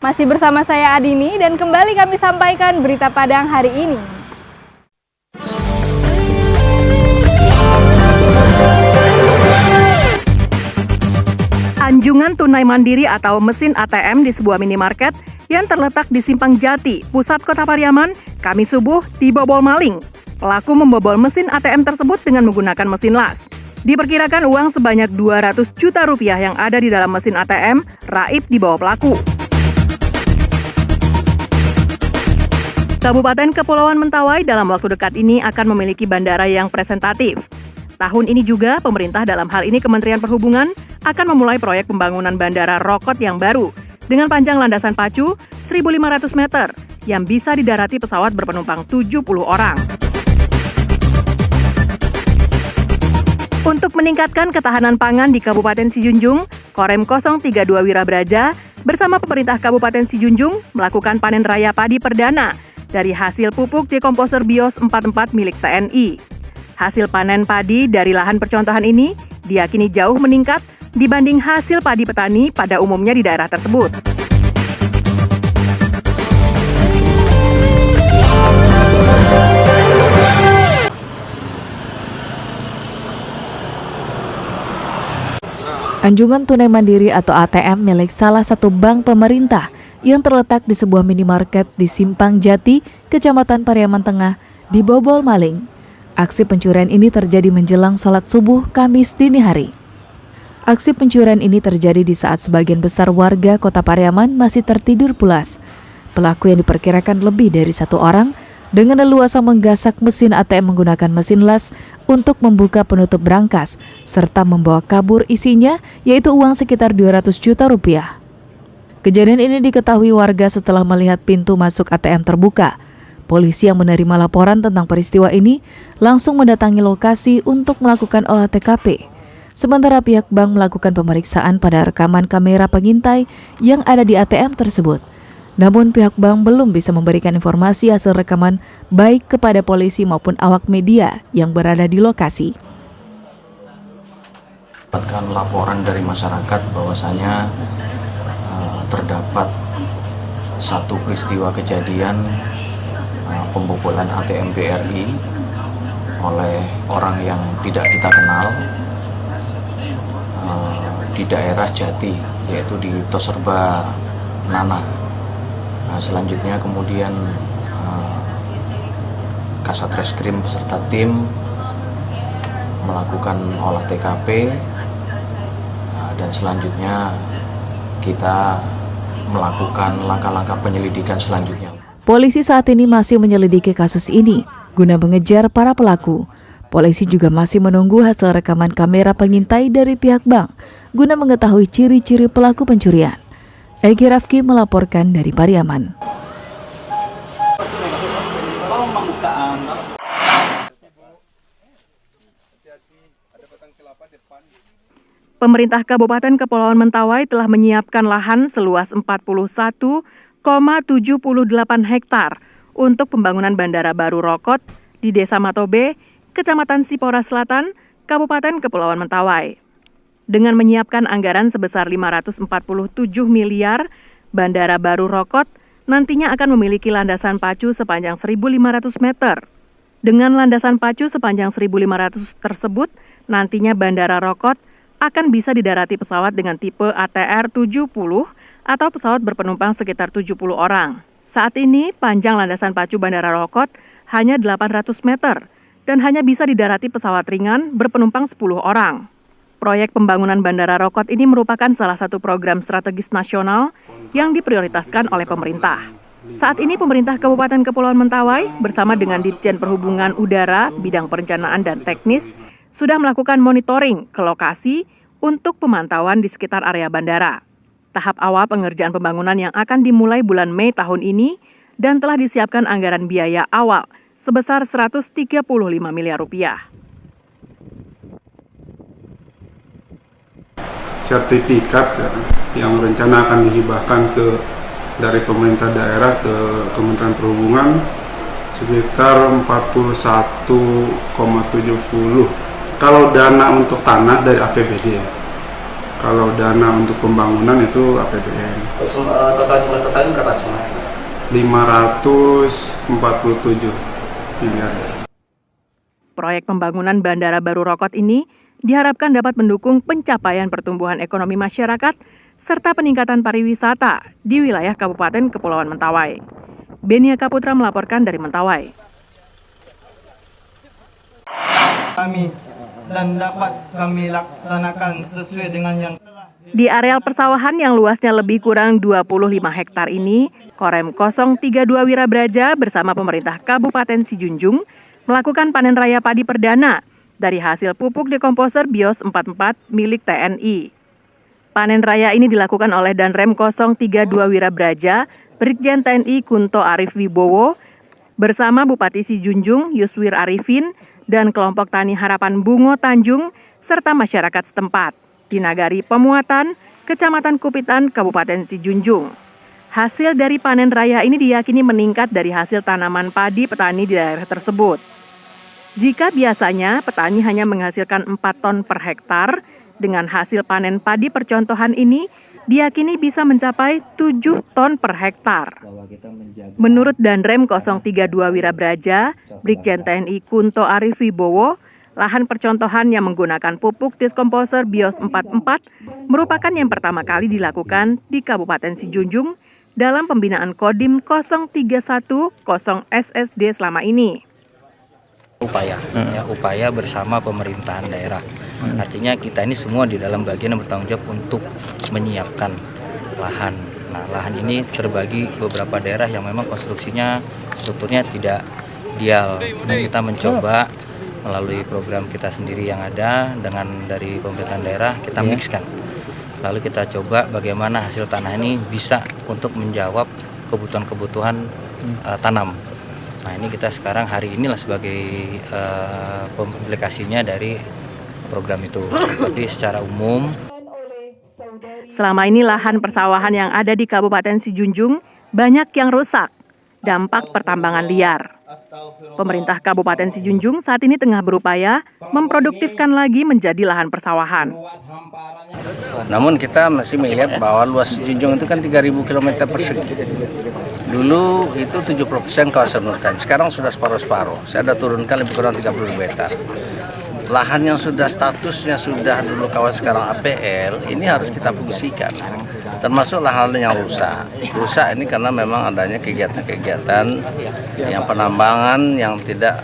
Masih bersama saya Adini dan kembali kami sampaikan berita Padang hari ini. Anjungan tunai mandiri atau mesin ATM di sebuah minimarket yang terletak di Simpang Jati, pusat kota Pariaman, Kamis subuh dibobol maling. Pelaku membobol mesin ATM tersebut dengan menggunakan mesin las. Diperkirakan uang sebanyak 200 juta rupiah yang ada di dalam mesin ATM raib dibawa pelaku. Kabupaten Kepulauan Mentawai dalam waktu dekat ini akan memiliki bandara yang presentatif. Tahun ini juga pemerintah dalam hal ini Kementerian Perhubungan akan memulai proyek pembangunan bandara Rokot yang baru dengan panjang landasan pacu 1.500 meter yang bisa didarati pesawat berpenumpang 70 orang. Untuk meningkatkan ketahanan pangan di Kabupaten Sijunjung, Korem 032 Wirabraja bersama pemerintah Kabupaten Sijunjung melakukan panen raya padi perdana dari hasil pupuk dekomposer BIOS 44 milik TNI. Hasil panen padi dari lahan percontohan ini diyakini jauh meningkat dibanding hasil padi petani pada umumnya di daerah tersebut. Anjungan tunai mandiri atau ATM milik salah satu bank pemerintah yang terletak di sebuah minimarket di Simpang Jati, Kecamatan Pariaman Tengah, dibobol maling. Aksi pencurian ini terjadi menjelang salat subuh Kamis dini hari. Aksi pencurian ini terjadi di saat sebagian besar warga Kota Pariaman masih tertidur pulas. Pelaku yang diperkirakan lebih dari satu orang dengan leluasa menggasak mesin ATM menggunakan mesin las untuk membuka penutup brankas serta membawa kabur isinya, yaitu uang sekitar 200 juta rupiah. Kejadian ini diketahui warga setelah melihat pintu masuk ATM terbuka. Polisi yang menerima laporan tentang peristiwa ini langsung mendatangi lokasi untuk melakukan olah TKP. Sementara pihak bank melakukan pemeriksaan pada rekaman kamera pengintai yang ada di ATM tersebut. Namun pihak bank belum bisa memberikan informasi hasil rekaman baik kepada polisi maupun awak media yang berada di lokasi. Dapatkan laporan dari masyarakat bahwasanya terdapat satu peristiwa kejadian pembobolan ATM BRI oleh orang yang tidak kita kenal di daerah Jati, yaitu di Toserba Nana. Nah, selanjutnya kemudian Kasat Reskrim beserta tim melakukan olah TKP dan selanjutnya kita melakukan langkah-langkah penyelidikan selanjutnya. Polisi saat ini masih menyelidiki kasus ini guna mengejar para pelaku. Polisi juga masih menunggu hasil rekaman kamera pengintai dari pihak bank guna mengetahui ciri-ciri pelaku pencurian. Egi Rafki melaporkan dari Pariaman. Pemerintah Kabupaten Kepulauan Mentawai telah menyiapkan lahan seluas 41,78 hektar untuk pembangunan bandara baru Rokot di Desa Matobe, Kecamatan Sipora Selatan, Kabupaten Kepulauan Mentawai. Dengan menyiapkan anggaran sebesar 547 miliar, bandara baru Rokot nantinya akan memiliki landasan pacu sepanjang 1.500 meter. Dengan landasan pacu sepanjang 1.500 tersebut, nantinya bandara Rokot akan bisa didarati pesawat dengan tipe ATR 70 atau pesawat berpenumpang sekitar 70 orang. Saat ini, panjang landasan pacu bandara Rokot hanya 800 meter dan hanya bisa didarati pesawat ringan berpenumpang 10 orang. Proyek pembangunan Bandara Rokot ini merupakan salah satu program strategis nasional yang diprioritaskan oleh pemerintah. Saat ini pemerintah Kabupaten Kepulauan Mentawai bersama dengan Ditjen Perhubungan Udara, Bidang Perencanaan dan Teknis sudah melakukan monitoring ke lokasi untuk pemantauan di sekitar area bandara. Tahap awal pengerjaan pembangunan yang akan dimulai bulan Mei tahun ini dan telah disiapkan anggaran biaya awal sebesar 135 miliar rupiah. Sertifikat yang rencana akan dihibahkan dari pemerintah daerah ke Kementerian Perhubungan sekitar 41,70. Kalau dana untuk tanah dari APBD, Kalau dana untuk pembangunan itu APBN. Total jumlah totalnya berapa semua? 547 miliar. Proyek pembangunan Bandara Baru Rokot ini diharapkan dapat mendukung pencapaian pertumbuhan ekonomi masyarakat serta peningkatan pariwisata di wilayah Kabupaten Kepulauan Mentawai. Benia Kaputra melaporkan dari Mentawai. Kami dan dapat kami laksanakan sesuai dengan yang Di areal persawahan yang luasnya lebih kurang 25 hektar ini, Korem 032 Wirabraja bersama pemerintah Kabupaten Sijunjung melakukan panen raya padi perdana dari hasil pupuk dekomposer Bios 44 milik TNI. Panen raya ini dilakukan oleh Danrem 032 Wirabraja, Brigjen TNI Kunto Arif Wibowo, bersama Bupati Sijunjung Yuswir Arifin dan kelompok Tani Harapan Bungo Tanjung serta masyarakat setempat di Nagari Pemuatan, Kecamatan Kupitan, Kabupaten Sijunjung. Hasil dari panen raya ini diyakini meningkat dari hasil tanaman padi petani di daerah tersebut. Jika biasanya petani hanya menghasilkan 4 ton per hektar, dengan hasil panen padi percontohan ini diyakini bisa mencapai 7 ton per hektar. Menurut Danrem 032 Wirabraja, Brigjen TNI Kunto Arif Wibowo, lahan percontohan yang menggunakan pupuk diskomposer Bios 44 merupakan yang pertama kali dilakukan di Kabupaten Sijunjung dalam pembinaan Kodim 0310 SSD selama ini. Upaya bersama pemerintahan daerah. Artinya kita ini semua di dalam bagian yang bertanggung jawab untuk menyiapkan lahan. Nah, lahan ini terbagi beberapa daerah yang memang konstruksinya, strukturnya tidak ideal. Nah, kita mencoba melalui program kita sendiri yang ada dengan dari pemerintahan daerah kita mixkan. Lalu kita coba bagaimana hasil tanah ini bisa untuk menjawab kebutuhan-kebutuhan tanam. Nah, ini kita sekarang hari inilah sebagai aplikasinya dari program itu. Tapi secara umum selama ini lahan persawahan yang ada di Kabupaten Sijunjung banyak yang rusak, dampak pertambangan liar. Pemerintah Kabupaten Sijunjung saat ini tengah berupaya memproduktifkan lagi menjadi lahan persawahan. Namun kita masih melihat bahwa luas Sijunjung itu kan 3.000 km persegi. Dulu itu 70% kawasan hutan, sekarang sudah separuh-separuh. Saya ada turunkan lebih kurang 30.000 hektar. Lahan yang sudah statusnya sudah dulu kawasan sekarang APL, ini harus kita fungsikan. Termasuk lahan yang rusak. Rusak ini karena memang adanya kegiatan-kegiatan yang penambangan yang tidak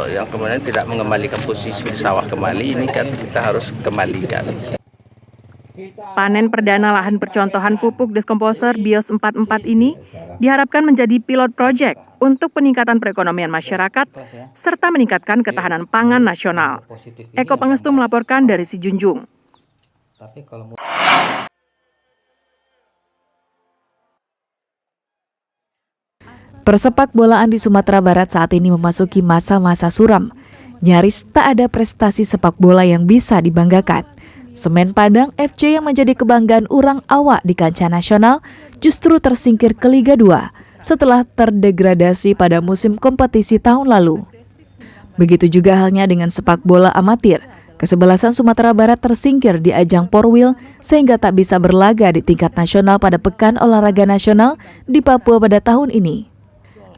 yang kemudian tidak mengembalikan posisi di sawah kembali, ini kan kita harus kembalikan. Panen perdana lahan percontohan pupuk diskomposer Bios 44 ini diharapkan menjadi pilot project untuk peningkatan perekonomian masyarakat serta meningkatkan ketahanan pangan nasional. Eko Pangestu melaporkan dari Sijunjung. Persepak bolaan di Sumatera Barat saat ini memasuki masa-masa suram. Nyaris tak ada prestasi sepak bola yang bisa dibanggakan. Semen Padang FC yang menjadi kebanggaan urang awak di kancah nasional justru tersingkir ke Liga 2 setelah terdegradasi pada musim kompetisi tahun lalu. Begitu juga halnya dengan sepak bola amatir. Kesebelasan Sumatera Barat tersingkir di ajang Porwil sehingga tak bisa berlaga di tingkat nasional pada Pekan Olahraga Nasional di Papua pada tahun ini.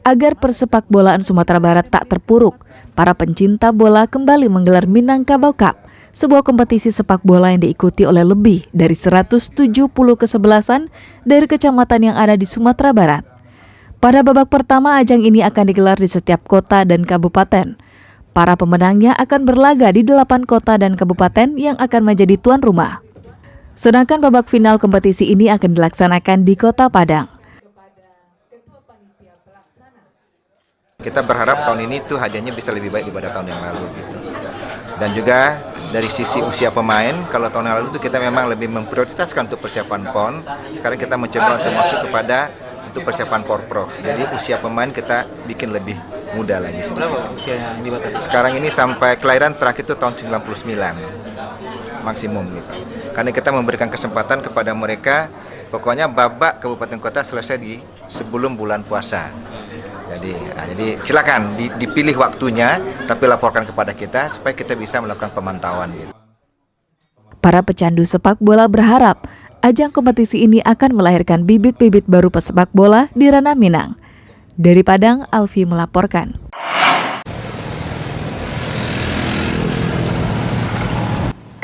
Agar persepak bolaan Sumatera Barat tak terpuruk, para pencinta bola kembali menggelar Minangkabau Cup, sebuah kompetisi sepak bola yang diikuti oleh lebih dari 170 kesebelasan dari kecamatan yang ada di Sumatera Barat. Pada babak pertama, ajang ini akan digelar di setiap kota dan kabupaten. Para pemenangnya akan berlaga di 8 kota dan kabupaten yang akan menjadi tuan rumah. Sedangkan babak final kompetisi ini akan dilaksanakan di Kota Padang. Kita berharap tahun ini tuh hadiahnya bisa lebih baik daripada tahun yang lalu gitu. Dan juga dari sisi usia pemain, kalau tahun yang lalu itu kita memang lebih memprioritaskan untuk persiapan PON. Sekarang kita mencoba untuk masuk kepada untuk persiapan Porprov. Jadi usia pemain kita bikin lebih muda lagi. Berapa usianya dibatasi? Sekarang ini sampai kelahiran terakhir itu tahun 99 maksimum gitu. Karena kita memberikan kesempatan kepada mereka, pokoknya babak kabupaten kota selesai di sebelum bulan puasa. Jadi silakan dipilih waktunya, tapi laporkan kepada kita supaya kita bisa melakukan pemantauan. Para pecandu sepak bola berharap ajang kompetisi ini akan melahirkan bibit-bibit baru pesepak bola di ranah Minang. Dari Padang, Alfi melaporkan.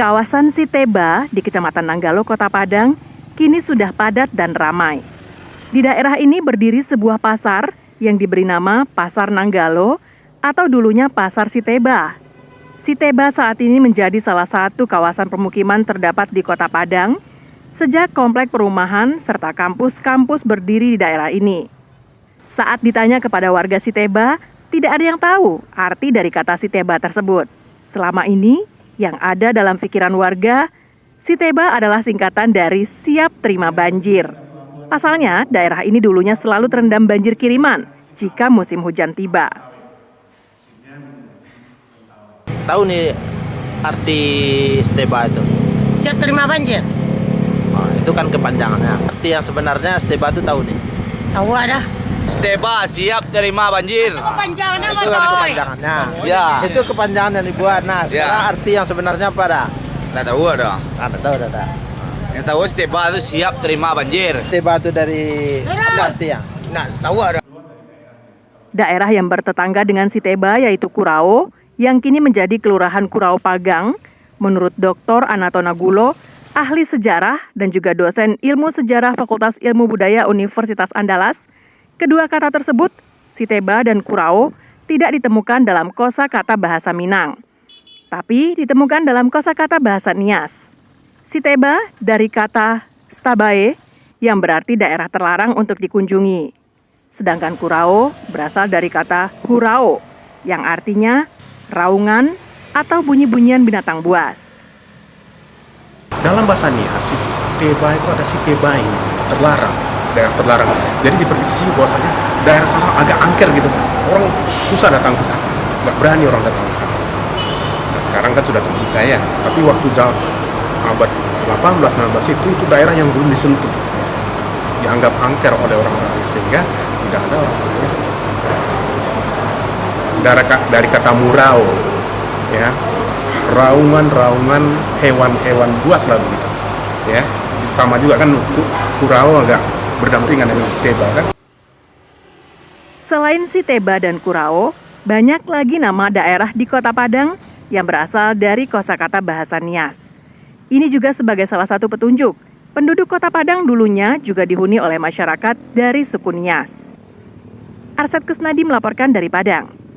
Kawasan Siteba di Kecamatan Nanggalo, Kota Padang, kini sudah padat dan ramai. Di daerah ini berdiri sebuah pasar yang diberi nama Pasar Nanggalo atau dulunya Pasar Siteba. Siteba saat ini menjadi salah satu kawasan permukiman terdapat di Kota Padang sejak komplek perumahan serta kampus-kampus berdiri di daerah ini. Saat ditanya kepada warga Siteba, tidak ada yang tahu arti dari kata Siteba tersebut. Selama ini, yang ada dalam pikiran warga, Siteba adalah singkatan dari Siap Terima Banjir. Pasalnya, daerah ini dulunya selalu terendam banjir kiriman jika musim hujan tiba. Tahu nih arti Siteba itu? Siap terima banjir. Oh, itu kan kepanjangannya. Arti yang sebenarnya Siteba itu tahu nih? Tahu ada. Siteba siap terima banjir. Kepanjangannya Itu kan kepanjangannya. Ya. Itu kepanjangan yang dibuat. Nah, sekarang arti yang sebenarnya apa dah? Nggak tahu ada. Nggak tahu dah. Yang tahu Siteba itu siap terima banjir. Siteba itu dari apa artinya? Nggak tahu ada. Daerah yang bertetangga dengan Siteba yaitu Kurao, yang kini menjadi Kelurahan Kurao Pagang, menurut Dr. Anatona Gulo, ahli sejarah dan juga dosen ilmu sejarah Fakultas Ilmu Budaya Universitas Andalas, kedua kata tersebut, Siteba dan Kurao, tidak ditemukan dalam kosakata bahasa Minang, tapi ditemukan dalam kosakata bahasa Nias. Siteba dari kata stabae, yang berarti daerah terlarang untuk dikunjungi. Sedangkan Kurao berasal dari kata hurao, yang artinya raungan atau bunyi-bunyian binatang buas. Dalam bahasa Nias, Siteba itu ada Siteba ini, terlarang, daerah terlarang. Jadi diprediksi bahwasanya daerah sana agak angker gitu. Orang susah datang ke sana, nggak berani orang datang ke sana. Nah sekarang kan sudah terbuka ya, tapi waktu abad 18-19 itu daerah yang belum disentuh. Dianggap angker oleh orang-orang sehingga tidak ada orang-orangnya dari kata murau ya, raungan hewan-hewan buas lah begitu ya, sama juga kan Kurao agak berdampingan dengan Siteba kan. Selain Siteba dan Kurao, banyak lagi nama daerah di Kota Padang yang berasal dari kosakata bahasa Nias. Ini juga sebagai salah satu petunjuk penduduk Kota Padang dulunya juga dihuni oleh masyarakat dari suku Nias. Arsyad Kusnadi melaporkan dari Padang.